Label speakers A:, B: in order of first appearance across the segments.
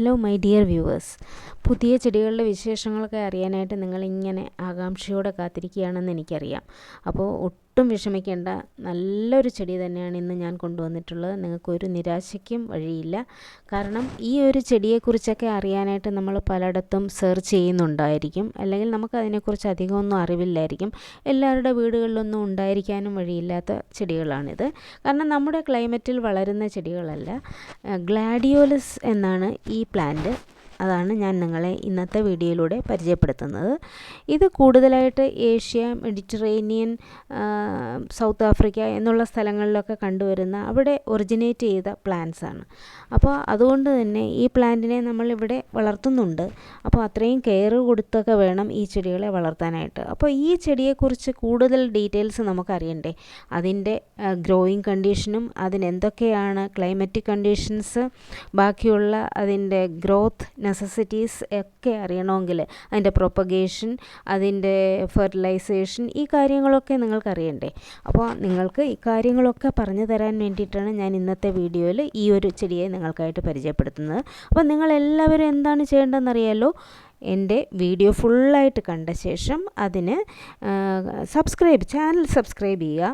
A: Hello my dear viewers, പുതിയ ചെടികളുടെ വിശേഷങ്ങളൊക്കെ അറിയാനായിട്ട് നിങ്ങളിങ്ങനെ ആകാംക്ഷയോടെ കാത്തിരിക്കുകയാണെന്ന് എനിക്കറിയാം. അപ്പോൾ ഒട്ടും വിഷമിക്കേണ്ട, നല്ലൊരു ചെടി തന്നെയാണ് ഇന്ന് ഞാൻ കൊണ്ടുവന്നിട്ടുള്ളത്. നിങ്ങൾക്കൊരു നിരാശയ്ക്കും വഴിയില്ല. കാരണം ഈ ഒരു ചെടിയെക്കുറിച്ചൊക്കെ അറിയാനായിട്ട് നമ്മൾ പലയിടത്തും സെർച്ച് ചെയ്യുന്നുണ്ടായിരിക്കും, അല്ലെങ്കിൽ നമുക്ക് അതിനെക്കുറിച്ച് അധികമൊന്നും അറിവില്ലായിരിക്കും. എല്ലാവരുടെ വീടുകളിലൊന്നും ഉണ്ടായിരിക്കാനും വഴിയില്ലാത്ത ചെടികളാണിത്. കാരണം നമ്മുടെ ക്ലൈമറ്റിൽ വളരുന്ന ചെടികളല്ല. ഗ്ലാഡിയോലസ് എന്നാണ് ഈ പ്ലാന്റ്. അതാണ് ഞാൻ നിങ്ങളെ ഇന്നത്തെ വീഡിയോയിലൂടെ പരിചയപ്പെടുത്തുന്നത്. ഇത് കൂടുതലായിട്ട് ഏഷ്യ, മെഡിറ്ററേനിയൻ, സൗത്ത് ആഫ്രിക്ക എന്നുള്ള സ്ഥലങ്ങളിലൊക്കെ കണ്ടുവരുന്ന, അവിടെ ഒറിജിനേറ്റ് ചെയ്ത പ്ലാന്റ്സ് ആണ്. അപ്പോൾ അതുകൊണ്ട് തന്നെ ഈ പ്ലാന്റിനെ നമ്മളിവിടെ വളർത്തുന്നുണ്ട്. അപ്പോൾ അത്രയും കെയർ കൊടുത്തൊക്കെ വേണം ഈ ചെടികളെ വളർത്താനായിട്ട്. അപ്പോൾ ഈ ചെടിയെക്കുറിച്ച് കൂടുതൽ ഡീറ്റെയിൽസ് നമുക്കറിയണ്ടേ. അതിൻ്റെ ഗ്രോയിങ് കണ്ടീഷനും അതിനെന്തൊക്കെയാണ് ക്ലൈമറ്റിക് കണ്ടീഷൻസ്, ബാക്കിയുള്ള അതിൻ്റെ ഗ്രോത്ത് നെസസിറ്റീസ് ഒക്കെ അറിയണമെങ്കിൽ, അതിൻ്റെ പ്രൊപ്പഗേഷൻ, അതിൻ്റെ ഫെർട്ടിലൈസേഷൻ, ഈ കാര്യങ്ങളൊക്കെ നിങ്ങൾക്കറിയണ്ടേ. അപ്പോൾ നിങ്ങൾക്ക് ഈ കാര്യങ്ങളൊക്കെ പറഞ്ഞു തരാൻ വേണ്ടിയിട്ടാണ് ഞാൻ ഇന്നത്തെ വീഡിയോയിൽ ഈ ഒരു ചെടിയെ നിങ്ങൾക്കായിട്ട് പരിചയപ്പെടുത്തുന്നത്. അപ്പോൾ നിങ്ങളെല്ലാവരും എന്താണ് ചെയ്യേണ്ടതെന്നറിയാലോ. എൻ്റെ വീഡിയോ ഫുള്ളായിട്ട് കണ്ട ശേഷം അതിന് ചാനൽ സബ്സ്ക്രൈബ് ചെയ്യുക.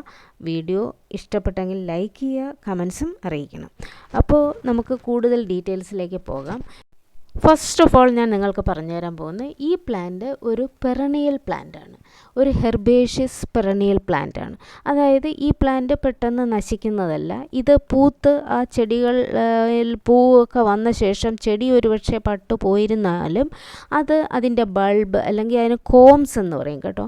A: വീഡിയോ ഇഷ്ടപ്പെട്ടെങ്കിൽ ലൈക്ക് ചെയ്യുക, കമൻസും അറിയിക്കണം. അപ്പോൾ നമുക്ക് കൂടുതൽ ഡീറ്റെയിൽസിലേക്ക് പോകാം. ഫസ്റ്റ് ഓഫ് ഓൾ ഞാൻ നിങ്ങൾക്ക് പറഞ്ഞു തരാൻ പോകുന്നത്, ഈ പ്ലാന്റ് ഒരു പെറണിയൽ പ്ലാന്റാണ്. ഒരു ഹെർബേഷ്യസ് പെറണിയൽ പ്ലാന്റാണ്. അതായത് ഈ പ്ലാന്റ് പെട്ടെന്ന് നശിക്കുന്നതല്ല. ഇത് പൂത്ത് ആ ചെടികളിൽ പൂവൊക്കെ വന്ന ശേഷം ചെടി ഒരുപക്ഷെ പട്ടു പോയിരുന്നാലും അത് അതിൻ്റെ ബൾബ്, അല്ലെങ്കിൽ അതിന് കോംസ് എന്ന് പറയും കേട്ടോ,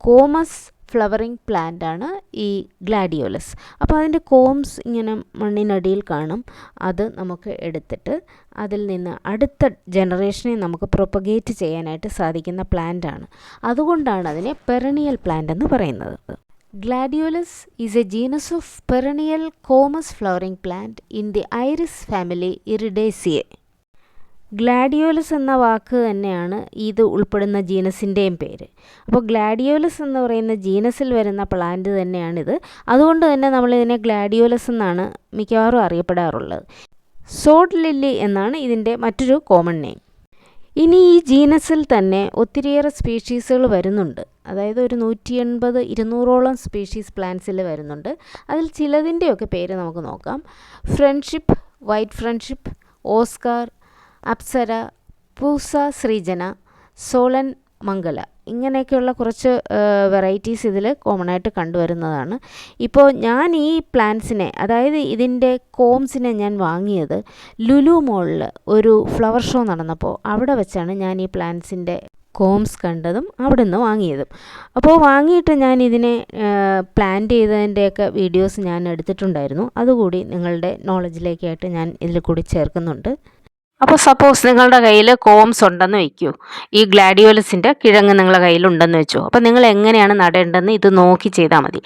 A: കോമസ് ഫ്ലവറിങ് പ്ലാന്റ് ആണ് ഈ ഗ്ലാഡിയോലസ്. അപ്പോൾ അതിൻ്റെ കോംസ് ഇങ്ങനെ മണ്ണിനടിയിൽ കാണും. അത് നമുക്ക് എടുത്തിട്ട് അതിൽ നിന്ന് അടുത്ത ജനറേഷനെ നമുക്ക് പ്രൊപ്പഗേറ്റ് ചെയ്യാനായിട്ട് സാധിക്കുന്ന പ്ലാന്റ് ആണ്. അതുകൊണ്ടാണ് അതിനെ പെറണിയൽ പ്ലാന്റ് എന്ന് പറയുന്നത്. Gladiolus is a genus of perennial comous flowering plant in the iris family Iridaceae. Gladiolus എന്ന വാക്ക് തന്നെയാണ് ഇത് ഉൾപ്പെടുന്ന ജീനസിൻ്റെയും പേര്. അപ്പോൾ ഗ്ലാഡിയോലസ് എന്ന് പറയുന്ന ജീനസിൽ വരുന്ന പ്ലാന്റ് തന്നെയാണിത്. അതുകൊണ്ട് തന്നെ നമ്മളിതിനെ ഗ്ലാഡിയോലസ് എന്നാണ് മിക്കവാറും അറിയപ്പെടാറുള്ളത്. സോഡ് ലില്ലി എന്നാണ് ഇതിൻ്റെ മറ്റൊരു കോമൺ നെയിം. ഇനി ഈ ജീനസിൽ തന്നെ ഒത്തിരിയേറെ സ്പീഷീസുകൾ വരുന്നുണ്ട്. അതായത് ഒരു 180-200ഓളം സ്പീഷീസ് പ്ലാന്റ്സിൽ വരുന്നുണ്ട്. അതിൽ ചിലതിൻ്റെയൊക്കെ പേര് നമുക്ക് നോക്കാം. Friendship, white friendship, Oscar, Apsara, Pusa Srijana, Solan Mangala, ഇങ്ങനെയൊക്കെയുള്ള കുറച്ച് വെറൈറ്റീസ് ഇതിൽ കോമൺ ആയിട്ട് കണ്ടുവരുന്നതാണ്. ഇപ്പോൾ ഞാൻ ഈ പ്ലാന്റ്സിനെ, അതായത് ഇതിൻ്റെ കോംസിനെ ഞാൻ വാങ്ങിയത് ലുലു മോളിൽ ഒരു ഫ്ലവർ ഷോ നടന്നപ്പോൾ അവിടെ വെച്ചാണ് ഞാൻ ഈ പ്ലാന്റ്സിൻ്റെ കോംസ് കണ്ടതും അവിടെ നിന്ന് വാങ്ങിയതും. അപ്പോൾ വാങ്ങിയിട്ട് ഞാൻ ഇതിനെ പ്ലാന്റ് ചെയ്തതിൻ്റെയൊക്കെ വീഡിയോസ് ഞാൻ എടുത്തിട്ടുണ്ടായിരുന്നു. അതുകൂടി നിങ്ങളുടെ നോളജിലേക്കായിട്ട് ഞാൻ ഇതിൽ കൂടി ചേർക്കുന്നുണ്ട്. അപ്പോൾ സപ്പോസ് നിങ്ങളുടെ കയ്യിൽ കോംസ് ഉണ്ടെന്ന് വയ്ക്കൂ, ഈ ഗ്ലാഡിയോലസിൻ്റെ കിഴങ്ങ് നിങ്ങളുടെ കയ്യിലുണ്ടെന്ന് വെച്ചോ. അപ്പോൾ നിങ്ങൾ എങ്ങനെയാണ് നടേണ്ടതെന്ന് ഇത് നോക്കി ചെയ്താൽ മതി.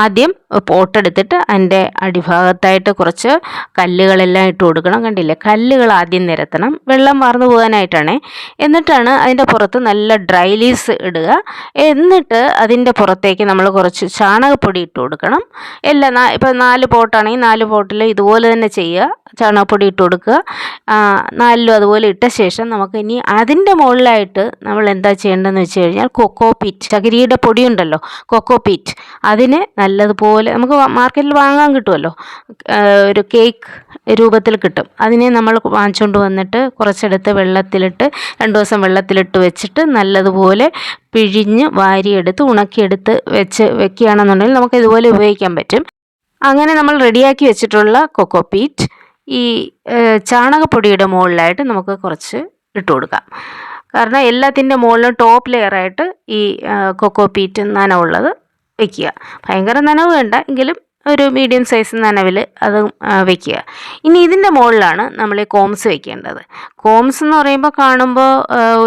A: ആദ്യം പോട്ടെടുത്തിട്ട് അതിൻ്റെ അടിഭാഗത്തായിട്ട് കുറച്ച് കല്ലുകളെല്ലാം ഇട്ട് കൊടുക്കണം. കണ്ടില്ലേ, കല്ലുകൾ ആദ്യം നിരത്തണം, വെള്ളം വാർന്നു പോകാനായിട്ടാണ്. എന്നിട്ടാണ് അതിൻ്റെ പുറത്ത് നല്ല ഡ്രൈ ലീവ്സ് ഇടുക. എന്നിട്ട് അതിൻ്റെ പുറത്തേക്ക് നമ്മൾ കുറച്ച് ചാണകപ്പൊടി ഇട്ട് കൊടുക്കണം. ഇപ്പോൾ 4 പോട്ടാണെങ്കിൽ 4 പോട്ടിൽ ഇതുപോലെ തന്നെ ചെയ്യുക. ചാണകപ്പൊടി ഇട്ട് കൊടുക്കുക. 4 അതുപോലെ ഇട്ട ശേഷം നമുക്ക് ഇനി അതിൻ്റെ മുകളിലായിട്ട് നമ്മൾ എന്താ ചെയ്യേണ്ടതെന്ന് വെച്ച് കഴിഞ്ഞാൽ കൊക്കോപീറ്റ്, ചകിരിയുടെ പൊടിയുണ്ടല്ലോ, കൊക്കോപീറ്റ്, അതിന് നല്ലതുപോലെ നമുക്ക് മാർക്കറ്റിൽ വാങ്ങാൻ കിട്ടുമല്ലോ, ഒരു കേക്ക് രൂപത്തിൽ കിട്ടും. അതിനെ നമ്മൾ വാങ്ങിച്ചുകൊണ്ട് വന്നിട്ട് കുറച്ചെടുത്ത് വെള്ളത്തിലിട്ട് 2 ദിവസം വെള്ളത്തിലിട്ട് വെച്ചിട്ട് നല്ലതുപോലെ പിഴിഞ്ഞ് വാരിയെടുത്ത് ഉണക്കിയെടുത്ത് വെക്കുകയാണെന്നുണ്ടെങ്കിൽ നമുക്ക് ഇതുപോലെ ഉപയോഗിക്കാൻ പറ്റും. അങ്ങനെ നമ്മൾ റെഡിയാക്കി വെച്ചിട്ടുള്ള കൊക്കോപീറ്റ് ഈ ചാണകപ്പൊടിയുടെ മുകളിലായിട്ട് നമുക്ക് കുറച്ച് ഇട്ട് കൊടുക്കാം. കാരണം എല്ലാത്തിൻ്റെ മുകളിലും ടോപ്പ് ലെയറായിട്ട് ഈ കൊക്കോപീറ്റ് നനവുള്ളത് വയ്ക്കുക. ഭയങ്കര നനവ് വേണ്ട, എങ്കിലും ഒരു മീഡിയം സൈസ് നനവിൽ അത് വയ്ക്കുക. ഇനി ഇതിൻ്റെ മുകളിലാണ് നമ്മൾ ഈ കോംസ് വയ്ക്കേണ്ടത്. കോംസ് എന്ന് പറയുമ്പോൾ കാണുമ്പോൾ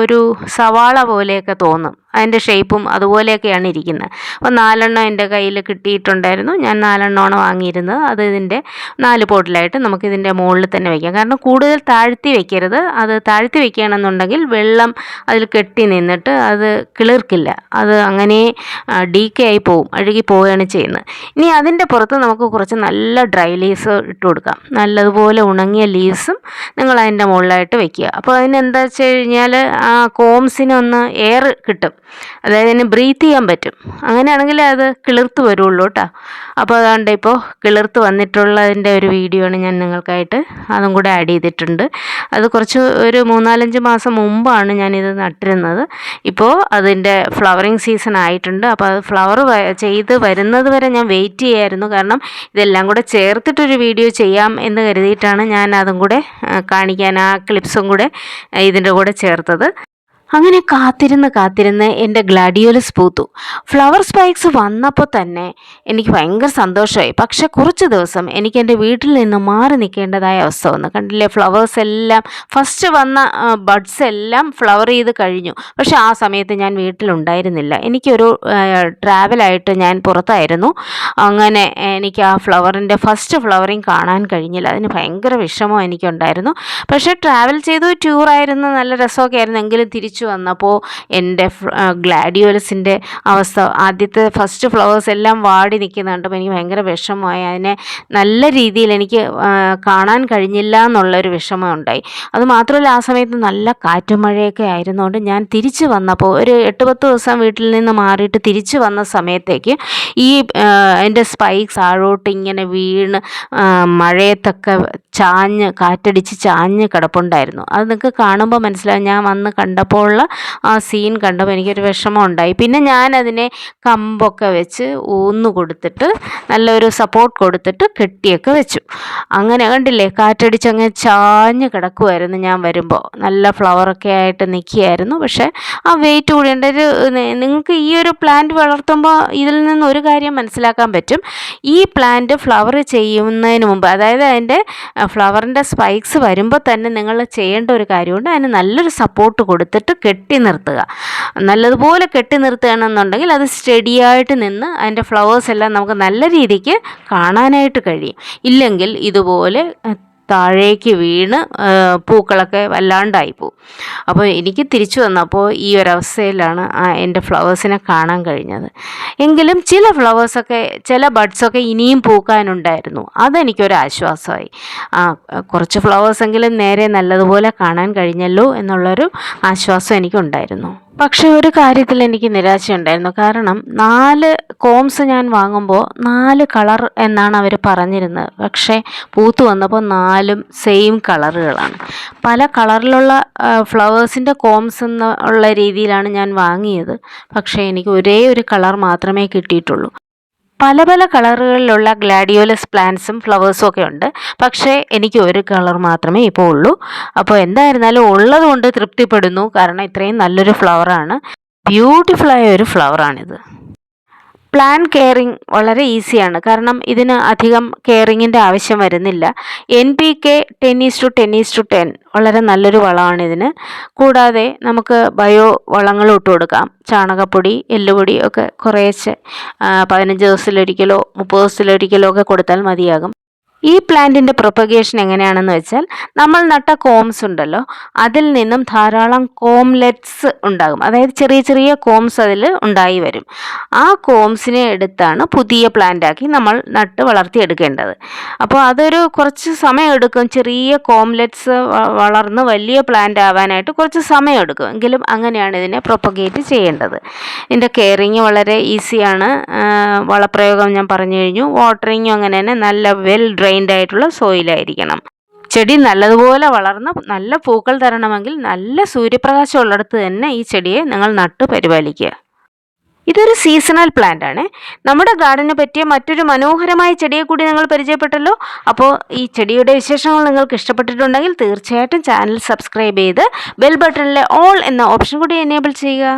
A: ഒരു സവാള പോലെയൊക്കെ തോന്നും, അതിൻ്റെ ഷേപ്പും അതുപോലെയൊക്കെയാണ് ഇരിക്കുന്നത്. അപ്പോൾ 4 എൻ്റെ കയ്യിൽ കിട്ടിയിട്ടുണ്ടായിരുന്നു. ഞാൻ 4 വാങ്ങിയിരുന്നത്. അത് ഇതിൻ്റെ 4 പോട്ടിലായിട്ട് നമുക്കിതിൻ്റെ മുകളിൽ തന്നെ വയ്ക്കാം. കാരണം കൂടുതൽ താഴ്ത്തി വെക്കരുത്. അത് താഴ്ത്തി വെക്കുകയാണെന്നുണ്ടെങ്കിൽ വെള്ളം അതിൽ കെട്ടി നിന്നിട്ട് അത് കിളിർക്കില്ല, അത് അങ്ങനെ ഡീക്കേ ആയി പോവും, അഴുകി പോവുകയാണ് ചെയ്യുന്നത്. ഇനി അതിൻ്റെ പുറത്ത് നമുക്ക് കുറച്ച് നല്ല ഡ്രൈ ലീവ്സ് ഇട്ട് കൊടുക്കാം. നല്ലതുപോലെ ഉണങ്ങിയ ലീവ്സും നിങ്ങൾ അതിൻ്റെ മുകളിലായിട്ട് വെക്കുക. അപ്പോൾ അതിനെന്താ വെച്ച് കഴിഞ്ഞാൽ ആ കോംസിനൊന്ന് എയർ കിട്ടും, അതായത് അതിന് ബ്രീത്ത് ചെയ്യാൻ പറ്റും. അങ്ങനെയാണെങ്കിൽ അത് കിളിർത്ത് വരുള്ളൂ കേട്ടോ. അപ്പോൾ അതുകൊണ്ട് ഇപ്പോൾ കിളിർത്ത് വന്നിട്ടുള്ളതിൻ്റെ ഒരു വീഡിയോ ആണ് ഞാൻ നിങ്ങൾക്കായിട്ട് അതും കൂടെ ആഡ് ചെയ്തിട്ടുണ്ട്. അത് ഒരു 3-4 മാസം മുമ്പാണ് ഞാനിത് നട്ടിരുന്നത്. ഇപ്പോൾ അതിൻ്റെ ഫ്ലവറിങ് സീസൺ ആയിട്ടുണ്ട്. അപ്പോൾ അത് ഫ്ലവർ ചെയ്ത് വരുന്നത് വരെ ഞാൻ വെയിറ്റ് ചെയ്യായിരുന്നു. കാരണം ഇതെല്ലാം കൂടെ ചേർത്തിട്ടൊരു വീഡിയോ ചെയ്യാം എന്ന് കരുതിയിട്ടാണ് ഞാൻ അതും കൂടെ കാണിക്കാൻ, ആ ക്ലിപ്സും കൂടെ ഇതിൻ്റെ കൂടെ ചേർത്തത്. അങ്ങനെ കാത്തിരുന്ന് എൻ്റെ ഗ്ലാഡിയോലസ് പൂത്തു. ഫ്ലവർ സ്പൈക്സ് വന്നപ്പോൾ തന്നെ എനിക്ക് ഭയങ്കര സന്തോഷമായി. പക്ഷെ കുറച്ച് ദിവസം എനിക്ക് എൻ്റെ വീട്ടിൽ നിന്ന് മാറി നിൽക്കേണ്ടതായ അവസ്ഥ വന്നു. കണ്ടില്ലേ, ഫ്ലവേഴ്സ് എല്ലാം ഫസ്റ്റ് വന്ന ബഡ്സ് എല്ലാം ഫ്ലവർ ചെയ്ത് കഴിഞ്ഞു. പക്ഷെ ആ സമയത്ത് ഞാൻ വീട്ടിലുണ്ടായിരുന്നില്ല. എനിക്കൊരു ട്രാവലായിട്ട് ഞാൻ പുറത്തായിരുന്നു. അങ്ങനെ എനിക്ക് ആ ഫ്ലവറിൻ്റെ ഫസ്റ്റ് ഫ്ലവറിങ് കാണാൻ കഴിഞ്ഞില്ല. അതിന് ഭയങ്കര വിഷമം എനിക്കുണ്ടായിരുന്നു. പക്ഷേ ട്രാവൽ ചെയ്തു, ടൂറായിരുന്നു, നല്ല രസമൊക്കെ ആയിരുന്നു. എങ്കിലും തിരിച്ചു വന്നപ്പോൾ എൻ്റെ ഗ്ലാഡിയോലസിൻ്റെ അവസ്ഥ, ആദ്യത്തെ ഫസ്റ്റ് ഫ്ലവേഴ്സ് എല്ലാം വാടി നിൽക്കുന്ന കണ്ടപ്പോൾ എനിക്ക് ഭയങ്കര വിഷമമായി. അതിനെ നല്ല രീതിയിൽ എനിക്ക് കാണാൻ കഴിഞ്ഞില്ല എന്നുള്ളൊരു വിഷമം ഉണ്ടായി. അതുമാത്രമല്ല ആ സമയത്ത് നല്ല കാറ്റും മഴയൊക്കെ ആയിരുന്നുകൊണ്ട് ഞാൻ തിരിച്ചു വന്നപ്പോൾ ഒരു 8-10 ദിവസം വീട്ടിൽ നിന്ന് മാറിയിട്ട് തിരിച്ചു വന്ന സമയത്തേക്ക് ഈ എൻ്റെ സ്പൈക്സ് താഴോട്ട് ഇങ്ങനെ വീണ് മഴയത്തൊക്കെ കാറ്റടിച്ച് ചാഞ്ഞ് കിടപ്പുണ്ടായിരുന്നു. അത് നിങ്ങൾക്ക് കാണുമ്പോൾ മനസ്സിലാവും. ഞാൻ വന്ന് കണ്ടപ്പോൾ ആ സീൻ കണ്ടപ്പോൾ എനിക്കൊരു വിഷമം ഉണ്ടായി. പിന്നെ ഞാനതിനെ കമ്പൊക്കെ വെച്ച് ഊന്നു കൊടുത്തിട്ട് നല്ലൊരു സപ്പോർട്ട് കൊടുത്തിട്ട് കെട്ടിയൊക്കെ വെച്ചു. അങ്ങനെ കണ്ടില്ലേ, കാറ്റടിച്ചങ്ങ് ചാഞ്ഞ് കിടക്കുമായിരുന്നു. ഞാൻ വരുമ്പോൾ നല്ല ഫ്ലവറൊക്കെ ആയിട്ട് നിൽക്കുകയായിരുന്നു. പക്ഷേ ആ വെയിറ്റ് കൂടിയുണ്ട്. നിങ്ങൾക്ക് ഈ ഒരു പ്ലാന്റ് വളർത്തുമ്പോൾ ഇതിൽ നിന്ന് ഒരു കാര്യം മനസ്സിലാക്കാൻ പറ്റും. ഈ പ്ലാന്റ് ഫ്ലവർ ചെയ്യുന്നതിന് മുമ്പ്, അതായത് അതിൻ്റെ ഫ്ലവറിൻ്റെ സ്പൈക്സ് വരുമ്പോൾ തന്നെ നിങ്ങൾ ചെയ്യേണ്ട ഒരു കാര്യമുണ്ട്. അതിന് നല്ലൊരു സപ്പോർട്ട് കൊടുത്തിട്ട് കെട്ടി നിർത്തുക. നല്ലതുപോലെ കെട്ടി നിർത്തുകയാണെന്നുണ്ടെങ്കിൽ അത് സ്റ്റഡിയായിട്ട് നിന്ന് അതിൻ്റെ ഫ്ലവേഴ്സ് എല്ലാം നമുക്ക് നല്ല രീതിക്ക് കാണാനായിട്ട് കഴിയും. ഇല്ലെങ്കിൽ ഇതുപോലെ താഴേക്ക് വീണ് പൂക്കളൊക്കെ വല്ലാണ്ടായി പോവും. അപ്പോൾ എനിക്ക് തിരിച്ചു വന്നപ്പോൾ ഈ ഒരവസ്ഥയിലാണ് എൻ്റെ ഫ്ലവേഴ്സിനെ കാണാൻ കഴിഞ്ഞത്. എങ്കിലും ചില ഫ്ലവേഴ്സൊക്കെ, ചില ബഡ്സൊക്കെ ഇനിയും പൂക്കാനുണ്ടായിരുന്നു. അതെനിക്കൊരു ആശ്വാസമായി. കുറച്ച് ഫ്ലവേഴ്സെങ്കിലും നേരെ നല്ലതുപോലെ കാണാൻ കഴിഞ്ഞല്ലോ എന്നുള്ളൊരു ആശ്വാസം എനിക്കുണ്ടായിരുന്നു. പക്ഷേ ഒരു കാര്യത്തിൽ എനിക്ക് നിരാശയുണ്ടായിരുന്നു. കാരണം 4 കോംസ് ഞാൻ വാങ്ങുമ്പോൾ 4 കളർ എന്നാണ് അവർ പറഞ്ഞിരുന്നത്. പക്ഷേ പൂത്ത് വന്നപ്പോൾ 4ഉം സെയിം കളറുകളാണ്. പല കളറിലുള്ള ഫ്ലവേഴ്സിൻ്റെ കോംസ് എന്നുള്ള രീതിയിലാണ് ഞാൻ വാങ്ങിയത്. പക്ഷേ എനിക്ക് ഒരേ ഒരു കളർ മാത്രമേ കിട്ടിയിട്ടുള്ളൂ. പല കളറുകളിലുള്ള ഗ്ലാഡിയോലസ് പ്ലാന്റ്സും ഫ്ലവേഴ്സും ഒക്കെ ഉണ്ട്. പക്ഷേ എനിക്ക് ഒരു കളർ മാത്രമേ ഇപ്പോൾ ഉള്ളൂ. അപ്പോൾ എന്തായിരുന്നാലും ഉള്ളതുകൊണ്ട് തൃപ്തിപ്പെടുന്നു. കാരണം ഇത്രയും നല്ലൊരു ഫ്ലവറാണ്, ബ്യൂട്ടിഫുള്ളായ ഒരു ഫ്ലവറാണിത്. പ്ലാന്റ് കെയറിങ് വളരെ ഈസിയാണ്. കാരണം ഇതിന് അധികം കെയറിങ്ങിൻ്റെ ആവശ്യം വരുന്നില്ല. NPK 10:10:10 വളരെ നല്ലൊരു വളമാണ് ഇതിന്. കൂടാതെ നമുക്ക് ബയോ വളങ്ങളും ഇട്ട് കൊടുക്കാം. ചാണകപ്പൊടി, എല്ലുപൊടി ഒക്കെ കുറേശ്ശെ 15 ദിവസത്തിലൊരിക്കലോ 30 ദിവസത്തിലൊരിക്കലോ ഒക്കെ കൊടുത്താൽ മതിയാകും. ഈ പ്ലാന്റിൻ്റെ പ്രൊപ്പഗേഷൻ എങ്ങനെയാണെന്ന് വെച്ചാൽ, നമ്മൾ നട്ട കോംസ് ഉണ്ടല്ലോ, അതിൽ നിന്നും ധാരാളം കോംലെറ്റ്സ് ഉണ്ടാകും. അതായത് ചെറിയ കോംസ് അതിൽ ഉണ്ടായി വരും. ആ കോംസിനെ എടുത്താണ് പുതിയ പ്ലാന്റാക്കി നമ്മൾ നട്ട് വളർത്തിയെടുക്കേണ്ടത്. അപ്പോൾ അതൊരു കുറച്ച് സമയം എടുക്കും. ചെറിയ കോംലെറ്റ്സ് വളർന്ന് വലിയ പ്ലാന്റ് ആവാനായിട്ട് കുറച്ച് സമയം എടുക്കും. എങ്കിലും അങ്ങനെയാണ് ഇതിനെ പ്രൊപ്പഗേറ്റ് ചെയ്യേണ്ടത്. ഇതിൻ്റെ കെയറിങ് വളരെ ഈസിയാണ്. വളപ്രയോഗം ഞാൻ പറഞ്ഞു കഴിഞ്ഞു. വാട്ടറിങ്ങും അങ്ങനെ തന്നെ നല്ല വെൽ ഡ്രെയിൻഡ് ആയിട്ടുള്ള സോയിലായിരിക്കണം. ചെടി നല്ലതുപോലെ വളർന്ന് നല്ല പൂക്കൾ തരണമെങ്കിൽ നല്ല സൂര്യപ്രകാശം ഉള്ളിടത്ത് തന്നെ ഈ ചെടിയെ നിങ്ങൾ നട്ട് പരിപാലിക്കുക. ഇതൊരു സീസണൽ പ്ലാന്റ് ആണ്. നമ്മുടെ ഗാർഡന് പറ്റിയ മറ്റൊരു മനോഹരമായ ചെടിയെ കൂടി നിങ്ങൾ പരിചയപ്പെട്ടല്ലോ. അപ്പോൾ ഈ ചെടിയുടെ വിശേഷങ്ങൾ നിങ്ങൾക്ക് ഇഷ്ടപ്പെട്ടിട്ടുണ്ടെങ്കിൽ തീർച്ചയായിട്ടും ചാനൽ സബ്സ്ക്രൈബ് ചെയ്ത് ബെൽ ബട്ടണിലെ ഓൾ എന്ന ഓപ്ഷൻ കൂടി എനേബിൾ ചെയ്യുക.